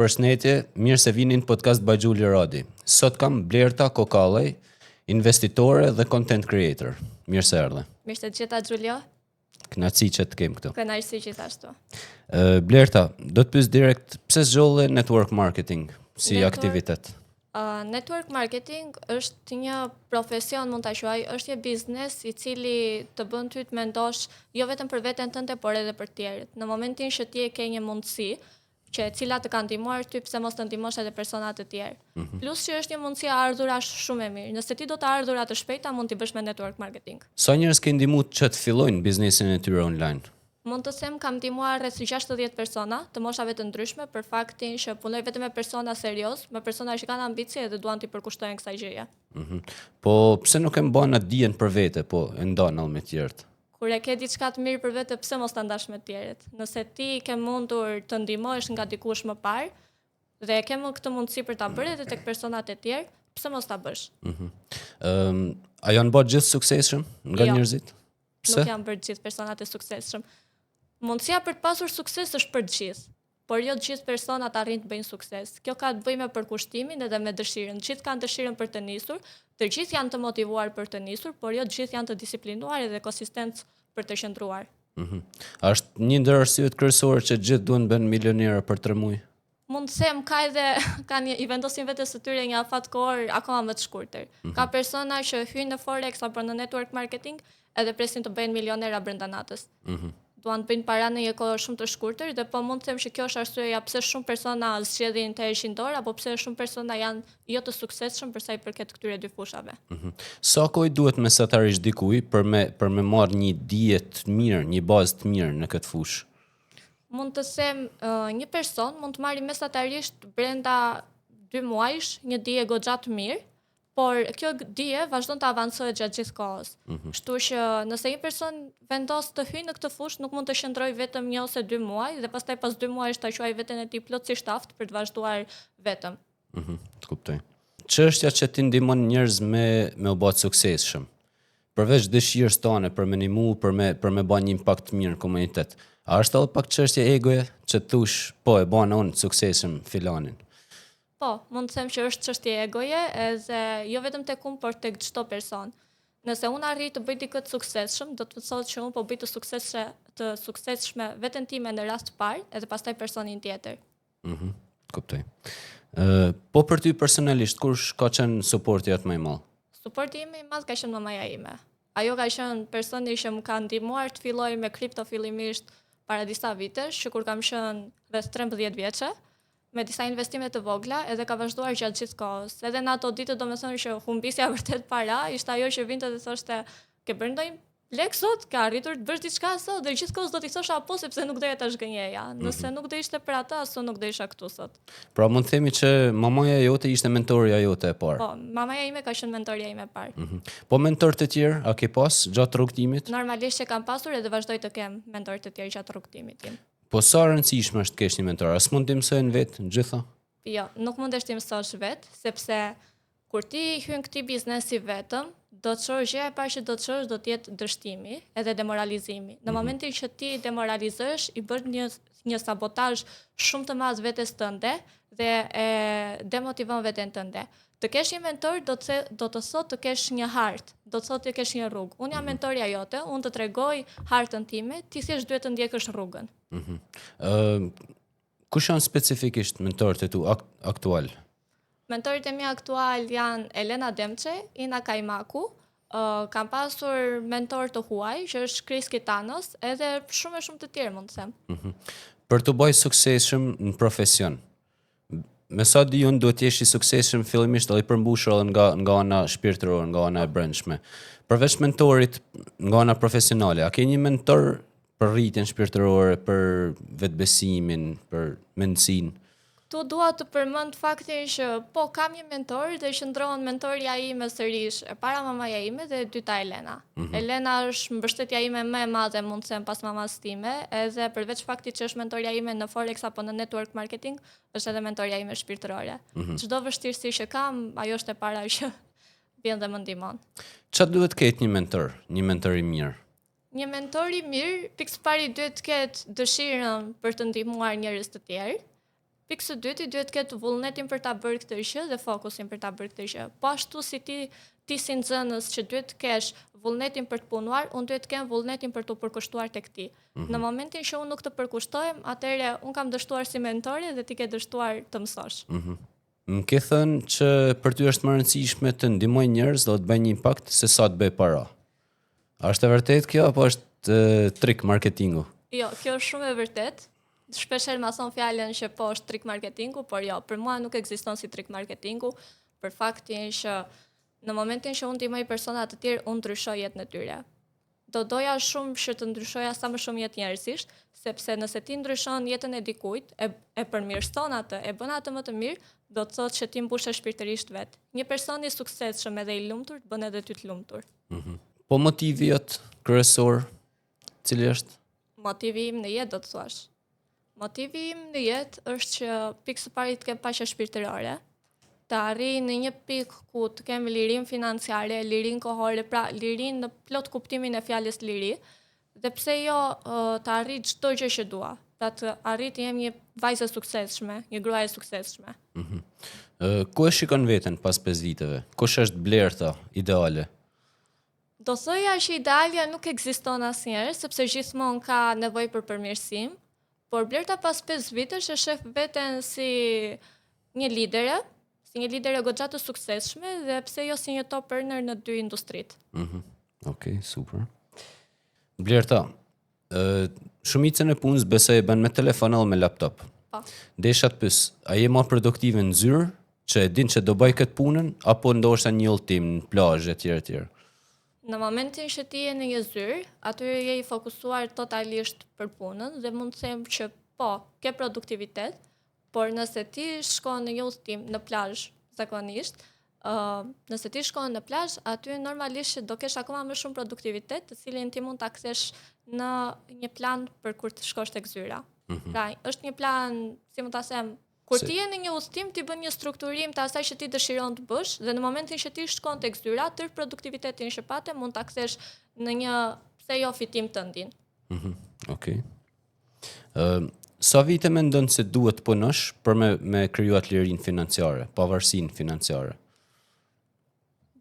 Përshëndetje, mirë se vini në podcast by Gjuli Radi. Sot kam Blerta Kokallaj, investitore dhe content creator. Mirë se erdhe. Mirë se të gjitha Gjulio. Kënaqësi që të kem këtu. Kënaqësi gjithashtu. Blerta, do të pyes direkt, pse zgjolle network marketing si aktivitet? Network marketing është një profesion, mund ta quaj, është një biznes i cili të bën ty të mendosh jo vetëm për veten tënde, por edhe për tjerët. Në momentin që ti e ke një mundësi që e cila të kanë ndihmuar ty, pse mos të ndihmosh edhe persona të tjerë. Plus që është një mundësi e ardhurash shumë e mirë. Nëse ti do të ardhura të shpejta, mund t'i bësh me network marketing. Sa njerëz ke ndihmuar që të fillojnë biznesin e tyre online? Mund të them kam ndihmuar rreth 60 persona të moshave të ndryshme për faktin që punoj vetëm me persona serioz, me persona që kanë ambicie dhe duan t'i përkushtojnë kësaj gjëje. Po pse nuk e mban atë dijen për vete, po e ndanall me të tjerët? Kur e ke diçka të mirë për vete, pse mos ta ndash me të tjerët? Nëse ti ke mundur të ndihmosh nga dikush më parë dhe e ke këtë mundësi për ta bërë edhe tek personat e tjerë, pse mos ta bësh? A janë bërë gjithë suksesshëm nga njerëzit? Pse? Nuk janë bërë gjithë personat e suksesshëm. Mundësia për të pasur sukses është për të gjithë, por jo të gjithë personat arrin të bëjnë sukses. Kjo ka të bëjë me përkushtimin edhe me dëshirën. Të gjithë kanë dëshirën për të nisur, të gjithë janë të motivuar për të nisur, por jo të gjithë janë të disiplinuar edhe konsistent për të qëndruar. A është një ndër arsyet kryesore që gjithë duan të bëhen milionera për 3 muaj? Mund të them i vendosin vetes së tyre një afat kohor akoma më të shkurtër. Ka persona që hyjnë në forex apo në network marketing edhe presin të bëjnë milionera brenda natës. Duan të bëjnë para në një kohë shumë të shkurtër dhe po mund të them që kjo është arsyeja pse shumë persona zgjedhin të heqin dorë apo pse shumë persona janë jo të suksesshëm për sa i përket këtyre dy fushave. Sa kohë duhet mesatarisht dikujt për me marrë një dije të mirë, një bazë të mirë në këtë fushë? Mund të them një person mund të marrë mesatarisht brenda 2 muajsh një dije goxha të mirë, por kjo dije vazhdon të avancojë gjatë gjithë kohës. Kështu që nëse një person vendos të hyjë në këtë fushë, nuk mund të qëndrojë vetëm 1 ose 2 muaj dhe pastaj pas 2 muajsh ta quajë veten e tij plotësisht aftë për të vazhduar vetëm. Të kuptoj. Çështja që ti ndihmon njerëz me u bë të suksesshëm. Përveç dëshirës tone për me ndihmu, për me bën një impakt të mirë në komunitet. A është edhe pak çështje egoje që thosh, po e bën unë të suksesshëm filanin? Po, mund të them që është çështje egoje, edhe jo vetëm tek unë, por tek çdo person. Nëse unë arri të bëj diçka të suksesshëm, do të thotë që unë po bëj të suksesshme veten time në rast të parë, edhe pastaj personin tjetër. Kuptoj. Po për ty personalisht, kush ka qenë suporti atë më i madh? Suporti im i madh ka qenë mamaja ime. Ajo ka qenë personi që më ka ndihmuar të filloj me kripto fillimisht para disa vitesh, që kur kam qenë rreth 13 vjeçe, me disa investime të vogla edhe ka vazhduar gjatë gjithë kohës. Edhe në ato ditë domethënë që humbisja vërtet para, ishte ajo që vinte dhe thoshte, "Ke bërë ndonjë lek sot? Ka arritur të bësh diçka sot?" Dhe gjithkohës do t'i thosha po sepse nuk doja ta zgënjeja. Nëse nuk do ishte për ata, aso nuk do isha këtu sot. Pra mund të themi që mamaja jote ishte mentorja jote e parë. Po, mamaja ime ka qenë mentorja ime e parë. Po mentor të tjerë, a ke pas gjatë rrugtimit? Normalisht që kam pasur edhe vazhdoj të kem mentor të tjerë gjatë rrugtimit tim. Po sa rëndësishme është të kesh një mentor? As mund të mësojnë vetë gjitha? Jo, nuk mundesh të mësosh vetë, sepse kur ti hyn këtij biznesi vetëm, do të shohësh gjëja e parë që do të shohësh do të jetë dështimi edhe demoralizimi. Në momentin që ti demoralizohesh, i bën një sabotazh shumë të madh vetes tënde dhe e demotivon veten tënde. Të kesh një mentor do të thotë të kesh një hartë, do të thotë të kesh një rrugë. Unë jam mentorja jote, unë të tregoj hartën time, ti thjesht duhet të ndjekësh rrugën. Kush janë specifikisht mentorët e tu aktual? Mentorit e mi aktual janë Elena Demçe, Ina Kajmaku, kam pasur mentor të huaj, që është Kris Kitanos, edhe shumë të tjerë mund të them. Për të bëj suksesshëm në profesion, me sa di unë duhet jesh i suksesshëm fillimisht edhe i përmbushur edhe nga ana shpirtërore, nga ana e brendshme. Përveç mentorit nga ana profesionale, a ke një mentor për rritjen shpirtërore, për vetbesimin, për mendsinë? Tu dua të përmend faktin që po kam një mentor dhe qëndron mentorja ime sërish e para mamaja ime dhe e dyta Elena. Elena është mbështetja ime më e madhe mund të them pas mamas time, edhe përveç faktit që është mentorja ime në forex apo në network marketing, është edhe mentorja ime shpirtërore. Çdo vështirësi që kam, ajo është e para që vjen dhe më ndihmon. Çfarë duhet ketë një mentor i mirë? Një mentor i mirë, pikëpari duhet të ketë dëshirën për të ndihmuar njerëz të tjerë. pikë së dyti duhet të ketë vullnetin për ta bërë këtë gjë dhe fokusin për ta bërë këtë gjë. Po ashtu si ti si nxënës që duhet të kesh vullnetin për të punuar, unë duhet të kem vullnetin për të përkushtuar tek ti. Në momentin që unë nuk të përkushtoj, atëherë unë kam dështuar si mentore dhe ti ke dështuar të mësosh. Më ke thënë që për ty është më rëndësishme të ndihmoj njerëz dhe të bëj një impakt se sa të bëj para. A është e vërtet kjo apo është trik marketingu? Jo, kjo është shumë e vërtet. Shpeshherë ma thon fjalën që po është trik marketingu, por jo, për mua nuk ekziston si trik marketingu, për faktin që në momentin që unë ndihmoj persona të tjerë, unë ndryshoj jetën e tyre. Do doja shumë që të ndryshoja sa më shumë jetë njerëzisht, sepse nëse ti ndryshon jetën e dikujt, e përmirëson atë, e bën atë më të mirë, do të thotë që ti mbushesh shpirtërisht vetë. Një person i suksesshëm edhe i lumtur bën edhe ty të lumtur. Po motivi jot kryesor, cili është? Motivi im në jetë do të thuash. Motivi im në jetë është që pikë së pari të kem paqe shpirtërore, të arrijë në një pikë ku të kem lirinë financiare, lirinë kohore, pra lirinë në plot kuptimin e fjalës liri, dhe pse jo të arrij çdo gjë që dua. Pra të arrij të jem një vajzë e suksesshme, një gruaje e suksesshme. Ku e shikon veten pas 5 viteve? Kush është Blerta ideale? Do thoja që idealja nuk ekziston asnjëherë, sepse gjithmonë ka nevojë për përmirësim, por Blerta pas 5 vitesh e shef veten si një lidere goxha të suksesshme dhe pse jo si një top earner në 2 industritë. Okej, super. Blerta, shumicën e punës besoj e bën me telefon apo me laptop. Po. Desha të pyes, a je më produktive në zyrë, që e din që do bëj këtë punën, apo ndoshta një udhtim në plazh etj. Në momentin që ti je në një zyrë, atyre je i fokusuar totalisht për punën dhe mund të them që po, ke produktivitet, por nëse ti shkon në një udhtim në plazh zakonisht, nëse ti shkon në plazh, aty normalisht që do kesh akoma më shumë produktivitet, të cilin ti mund ta kthesh në një plan për kur të shkosh tek zyra. Pra, është një plan, si mund ta them, kur ti je në një udhtim, ti bën një strukturim të asaj që ti dëshiron të bësh dhe në momentin që ti shkon tek zyra, tërë produktivitetin që pate mund ta kthesh në një, pse jo, fitim tëndin. Okej. Sa vite mendon se duhet të punosh për me krijuar lirinë financiare, pavarësinë financiare?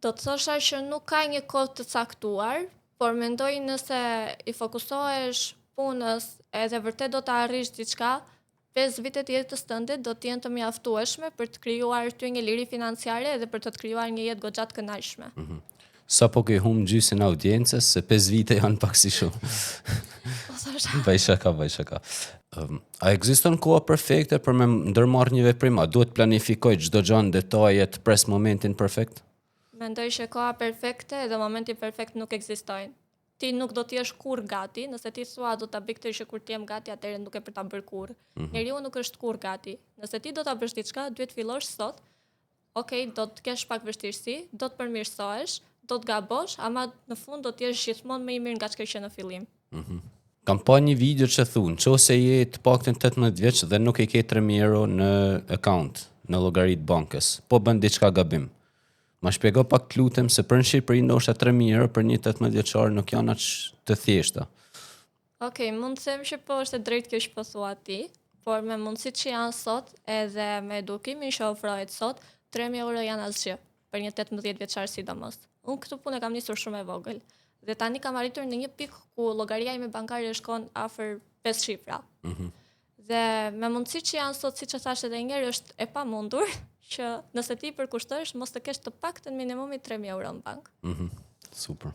Do të thosha që nuk ka një kohë të caktuar, por mendoj nëse i fokusohesh punës edhe vërtet do të arrish diçka, 5 vitet e jetës tënde do të jenë të mjaftueshme për të krijuar ty një liri financiare edhe për të krijuar një jetë goxha të kënaqshme. Sa po ke humbë gjysmën e audiencës, se 5 vite janë pak si shumë. Bëj shaka. A ekziston koha perfekte për me ndërmarrë një veprim? A duhet planifikoj çdo gjë në detaje të pres momentin perfekt? Mendoj që koha perfekte dhe momenti perfekt nuk ekzistojnë. Ti nuk do t'jesh kur gati, nëse ti thua do ta bëj këtë që kur t'jem gati, atëherë nuk e për ta bërë kurrë. Njeriu nuk është kur gati. Nëse ti do ta bësh diçka, duhet fillosh sot. Okej, do të kesh pak vështirësi, do të përmirësohesh, do të gabosh, ama në fund do t'jesh gjithmonë më i mirë nga çka që në fillim. Kam pa një video që thunë, nëse je të paktën 18 vjeç dhe nuk e ke 3.000 euro në account, në llogaritë bankës, po bën diçka gabim. Ma shpjego pak të lutem se për në Shqipëri ndoshta 3.000 euro për një 18 vjeçar nuk janë aq të thjeshta. Okej, mund të them që po është e drejtë kjo që po thua ti, por me mundësitë që janë sot edhe me edukimin që ofrohet sot, 3.000 euro janë asgjë për një 18 vjeçar sidomos. Unë këtë punë kam nisur shumë e vogël. Dhe tani kam arritur në një pikë ku llogaria ime bankare shkon afër 5 shifra. Dhe me mundësitë që janë sot, siç e thash edhe një herë, është e pamundur që nëse ti përkushtohesh mos të kesh të paktën minimumi 3.000 euro në bank. Super.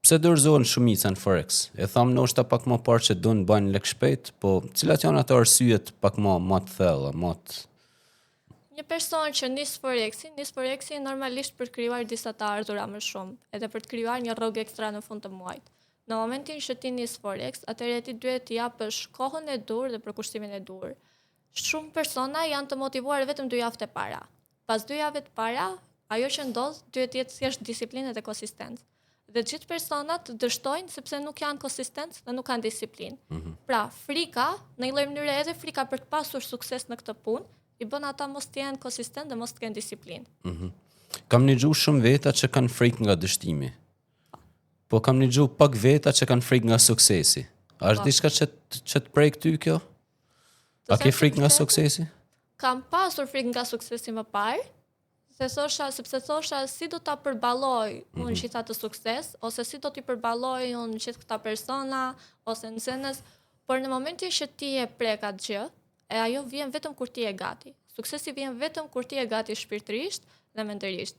Pse dorëzohen shumica në Forex? E tham ndoshta pak më parë që duan të bëjnë lek shpejt, po cilat janë ato arsyet pak më të thella, Një person që nis Forexin normalisht për të krijuar disa të ardhura më shumë, edhe për të krijuar një rrogë ekstra në fund të muajit. Në momentin që ti nis Forex, atëherë ti duhet të japësh kohën e dur dhe përkushtimin e dur. Shumë persona janë të motivuar vetëm 2 javë të para. Pas 2 javëve të para, ajo që ndodh duhet të jetë thjesht disiplinë dhe konsistencë. Dhe gjithë personat dështojnë sepse nuk janë konsistencë dhe nuk kanë disiplinë. Pra, frika, në një lloj mënyre edhe frika për të pasur sukses në këtë punë, i bën ata mos të jenë konsistent dhe mos të kenë disiplinë. Kam dëgjuar shumë veta që kanë frikë nga dështimi. Po kam dëgjuar pak veta që kanë frikë nga suksesi. A është diçka që të prek ty kjo? A ke frikë nga suksesi? kam pasur frikë nga suksesi më parë, sepse thosha si do ta përballoj unë gjitha të sukses, ose si do t'i përballoj unë gjithë këta persona, ose në senës, por në momentin që ti e prek atë gjë, e ajo vjen vetëm kur ti je gati. Suksesi vjen vetëm kur ti je gati shpirtërisht dhe mendërisht.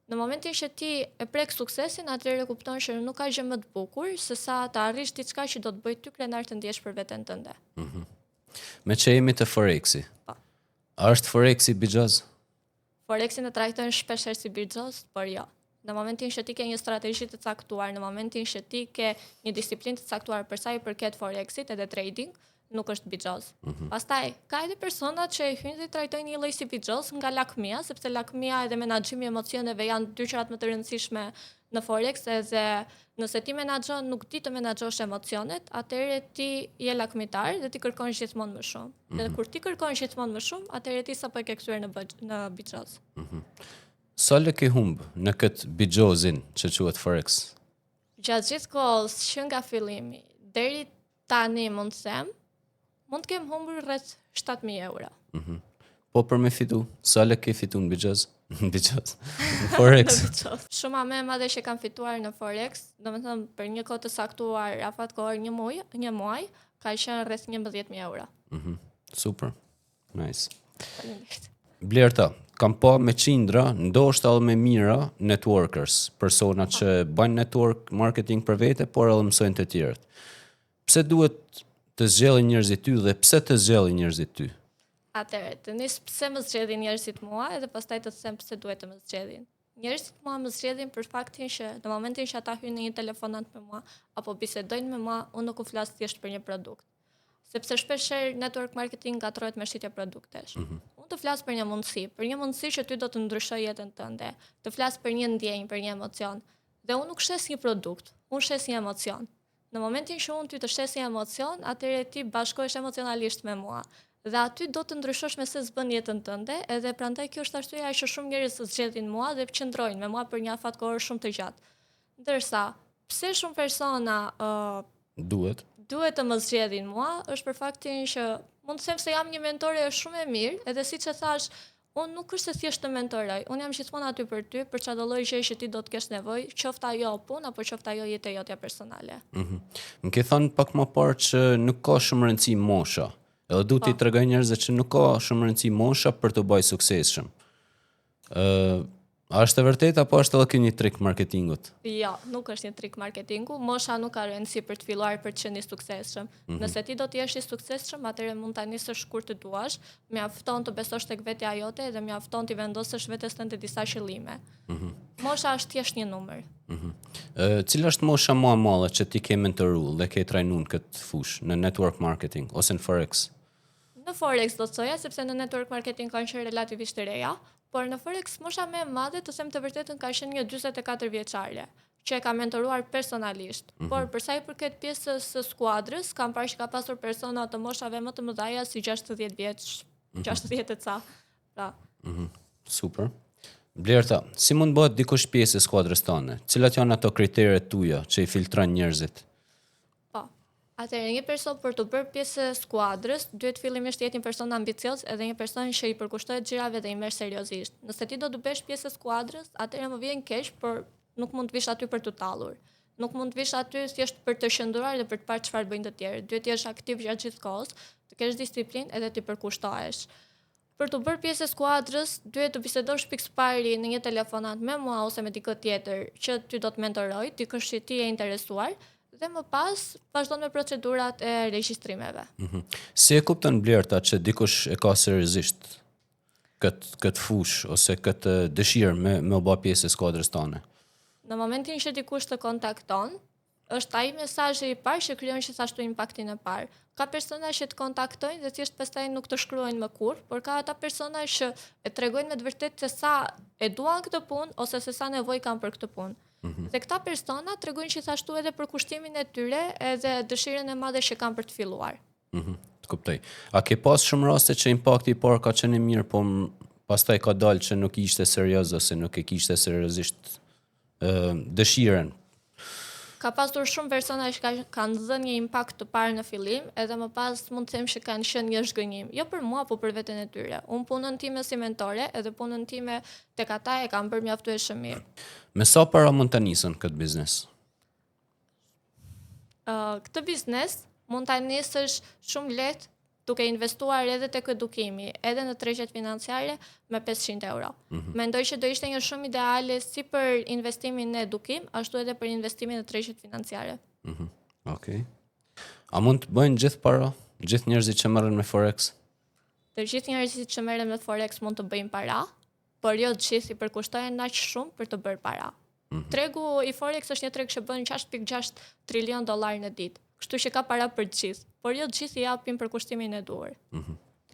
Në momentin që ti e prek suksesin, atëherë kupton që nuk ka gjë më të bukur se sa të arrish diçka që do të bëj ty krenar të ndjesh për veten tënde. Me që jemi të Forexi. A është Forexi bixhoz? Forexin e trajtojnë shpeshherë si bixhoz, por jo. Në momentin që ti ke një strategji të caktuar, në momentin që ti ke një disiplinë të caktuar për sa i përket Forexit edhe trading, nuk është bixhoz. Pastaj, ka edhe persona që e hyjnë dhe trajtojnë një lloj si bixhoz nga lakmia, sepse lakmia edhe menaxhimi i emocioneve janë dy gjërat më të rëndësishme në Forex, edhe nëse ti menaxhon nuk di të menaxhosh emocionet, atëherë ti je lakmitar dhe ti kërkon gjithmonë më shumë. Dhe kur ti kërkon gjithmonë më shumë, atëherë ti sapo e ke kthyer në bixhoz. Sa le ke humb në këtë bixhozin që quhet Forex? Gjatë gjithë kohës që nga fillimi deri tani mund të kem humbur rreth 7.000 euro. Po për me fitu, sa le ke fitu në bixhoz? Në bixhoz. Në Forex. Shuma më e madhe që kam fituar në Forex, domethënë për një kohë të saktuar, afat kohë një muaj, ka qenë rreth 11.000 euro. Super. Nice. Faleminderit. Blerta, kam pa me qindra, ndoshta edhe me mira networkers, persona që bajnë network marketing për vete, por edhe mësojnë të tjerët. Pse duhet të zgjellin njerëzit ty dhe pse të zgjellin njerëzit ty? Atëherë, të nis pse më zgjedhin njerëzit mua edhe pastaj të them pse duhet të më zgjedhin. Njerëzit mua më zgjedhin për faktin që në momentin që ata hyjnë në një telefonat me mua apo bisedojnë me mua, unë nuk u flas thjesht për një produkt. Sepse shpeshherë network marketing gatrohet me shitje produktesh. Unë të flas për një mundësi që ty do të ndryshoj jetën tënde, të flas për një ndjenjë, për një emocion. Dhe unë nuk shes një produkt, unë shes një emocion. Në momentin që unë ty të shes një emocion, atëherë ti bashkohesh emocionalisht me mua. Dhe aty do të ndryshosh me se s'bën jetën tënde, edhe prandaj kjo është arsyeja që shumë njerëz zgjedhin mua dhe qëndrojnë me mua për një afat kohë shumë të gjatë. Ndërsa, pse shumë persona duhet të më zgjedhin mua, është për faktin që mund të them se jam një mentore shumë e mirë, edhe siç e thash, unë nuk është se thjesht të mentoroj, unë jam gjithmonë aty për ty, për çdo lloj gjëje që ti do të kesh nevojë, qoftë ajo punë apo qoftë ajo jeta jote personale. Më ke thënë pak më parë që nuk ka shumë rëndësi mosha. Edhe du t'i tregoj njerëzve që nuk ka shumë rëndësi mosha për të bërë suksesshëm. A është e vërtetë apo është edhe një trik marketingut? Jo, nuk është një trik marketingu. Mosha nuk ka rëndësi për të filluar për të qenë i suksesshëm. Nëse ti do të jesh i suksesshëm, atëherë mund ta nisësh kur të duash, mjafton të besosh tek vetja jote dhe mjafton të vendosësh vetes tënde disa qëllime. Mosha është thjesht një numër. Cila është mosha më e madhe që ti ke mentoruar dhe ke trajnuar në këtë fushë, në network marketing ose në Forex? Në Forex do të thoja, sepse në network marketing kanë qenë relativisht të reja, por në Forex mosha më e madhe, të them të vërtetën, ka qenë një 44 vjeçare, që e ka mentoruar personalisht. Por për sa i përket pjesës së skuadrës, kam parë që ka pasur persona të moshave më të mëdha si 60 vjeç, 60 e ca. Pra. Super. Blerta, si mund bëhet dikush pjesë e skuadrës tënde? Cilat janë ato kriteret tuaja që i filtron njerëzit? Atëherë, një person për të bërë pjesë e skuadrës, duhet fillimisht të jetë një person ambicioz edhe një person që i përkushtohet gjërave dhe i merr seriozisht. Nëse ti do të bësh pjesë e skuadrës, atëherë më vjen keq, por nuk mund të vish aty për të tallur. Nuk mund të vish aty thjesht për të qëndruar dhe për të parë çfarë bëjnë të tjerë. Duhet të jesh aktiv gjatë gjithë kohës, të kesh disiplinë edhe të përkushtohesh. Për të bërë pjesë e skuadrës, duhet të bisedosh pikë pari në një telefonat me mua ose me dikë tjetër që ty do të mentoroj, dikush që ti je interesuar. Dhe më pas vazhdon me procedurat e regjistrimeve. Si e kupton Blerta që dikush e ka seriozisht këtë fushë ose këtë dëshirë me u bë pjesë e skuadrës tone? Në momentin që dikush të kontakton, është ai mesazhi i parë që krijon gjithashtu impaktin e parë. Ka persona që të kontaktojnë dhe thjesht pastaj nuk të shkruajnë më kurrë, por ka ata persona që e tregojnë me të vërtetë se sa e duan këtë punë ose se sa nevojë kanë për këtë punë. Dhe këta persona tregojnë gjithashtu edhe për kushtimin e tyre edhe dëshirën e madhe që kanë për të filluar. Të kuptoj. A ke pas shumë raste që impakti i parë ka qenë mirë, po pastaj ka dalë që nuk ishte serioz ose nuk e kishte seriozisht dëshirën? Ka pasur shumë persona që kanë dhënë një impakt të parë në fillim, edhe më pas mund të them që kanë qenë një zhgënjim. Jo për mua, po për veten e tyre. Unë punën time si mentore, edhe punën time tek ata e kam bërë mjaftueshëm mirë. Me sa para mund ta nisën këtë biznes? Këtë biznes mund ta nisësh shumë lehtë duke investuar edhe tek edukimi, edhe në tregjet financiare me 500 euro. Mendoj që do ishte një shumë ideale si për investimin në edukim, ashtu edhe për investimin në tregjet financiare. Okej. A mund të bëjnë gjithë para? Gjithë njerëzit që merren me Forex? Të gjithë njerëzit që merren me Forex mund të bëjnë para, por jo të gjithë i përkushtojnë aq shumë për të bërë para. Tregu i Forex është një treg që bën 6.6 trilion dollar në ditë. Kështu që ka para për të gjithë, por jo të gjithë i japin për kushtimin e duhur.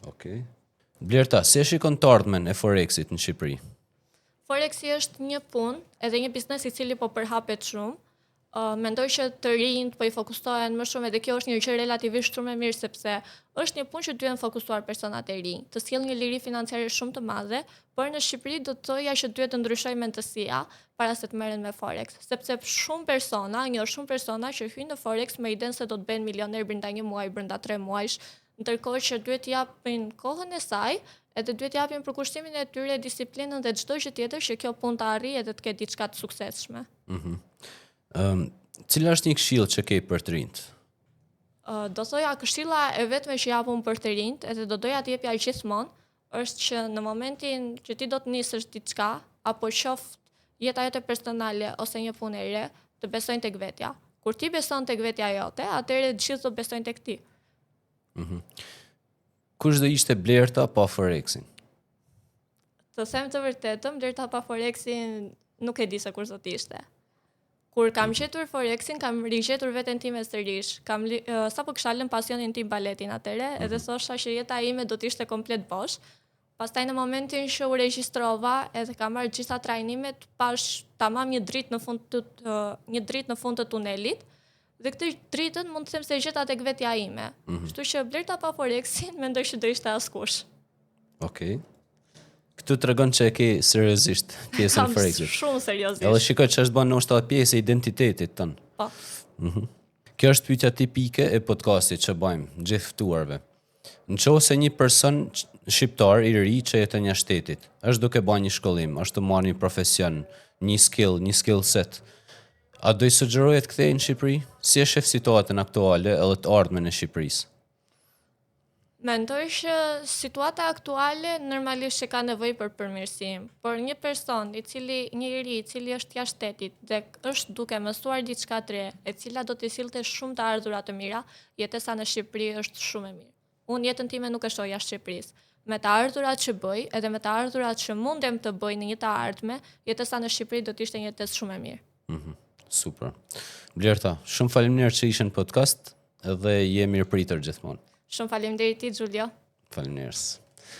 Okej. Blerta, si e shikon të ardhmen e Forexit në Shqipëri? Forexi është një punë edhe një biznes i cili po përhapet shumë. Mendoj që të rinjt po i fokusohen më shumë, edhe kjo është një gjë relativisht shumë e mirë sepse është një punë që duhen fokusuar personat e rinj. Të sjell një liri financiare shumë të madhe, por në Shqipëri do të thoja që duhet të ndryshojë mendësia para se të merren me Forex, sepse shumë persona që hyjnë në Forex me idenë se do të bëhen milioner brenda një muaji, brenda 3 muajsh, ndërkohë që duhet të japin kohën e saj, edhe duhet të japin për kushtimin e tyre, disiplinën dhe çdo gjë tjetër që kjo punë të arrijë edhe të ketë diçka të suksesshme. Cila është një këshill që ke për të rinjt? Do thoja këshilla e vetme që japun për të rinjt, edhe do doja të jepja gjithmonë, është që në momentin që ti do të nisësh diçka, apo qoftë jeta jote personale ose një punë e re, të besojnë tek vetja. Kur ti beson tek vetja jote, atëherë të gjithë do besojnë tek ti. Kush do ishte Blerta pa Forexin? Të them të vërtetën, Blerta pa Forexin nuk e di se kush do të ishte. Kur kam gjetur Forexin, kam rigjetur veten time sërish. Sapo kisha lënë pasionin tim baletin atëre, edhe thosha që jeta ime do të ishte komplet bosh. Pastaj në momentin që u regjistrova, edhe kam marrë gjitha trajnimet, pash tamam një dritë në fund të tunelit. Dhe këtë dritën mund të them se gjeta tek vetja ime. Kështu që Blerta pa Forexin mendoj që do ishte askush. Okej. Këtu tregon që e ke seriozisht pjesën e Forexit. Kam shumë seriozisht. Edhe shikoj që është bën ndoshta pjesë e identitetit tën. Po. Kjo është pyetja tipike e podcastit që bëjmë gjithë ftuarve. Nëse një person shqiptar i ri që jeton jashtë shtetit, është duke bërë një shkollim, është të marrë një profesion, një skill set, a do i sugjeroje të kthehej në Shqipëri? Si e shef situatën aktuale edhe të ardhmen e Shqipërisë? Mendoj që situata aktuale normalisht që ka nevojë për përmirësim, por një person një iri i cili është jashtë shtetit dhe është duke mësuar diçka të re, e cila do t'i sillte shumë të ardhura të mira, jetesa në Shqipëri është shumë e mirë. Unë jetën time nuk e shoh jashtë Shqipërisë. Me të ardhurat që bëj, edhe me të ardhurat që mundem të bëj në një të ardhme, jetesa në Shqipëri do të ishte një jetesë shumë e mirë. Super. Blerta, shumë faleminderit që ishe në podcast dhe je mirëpritër gjithmonë. Shumë faleminderit ti, Giulio. Faleminderit.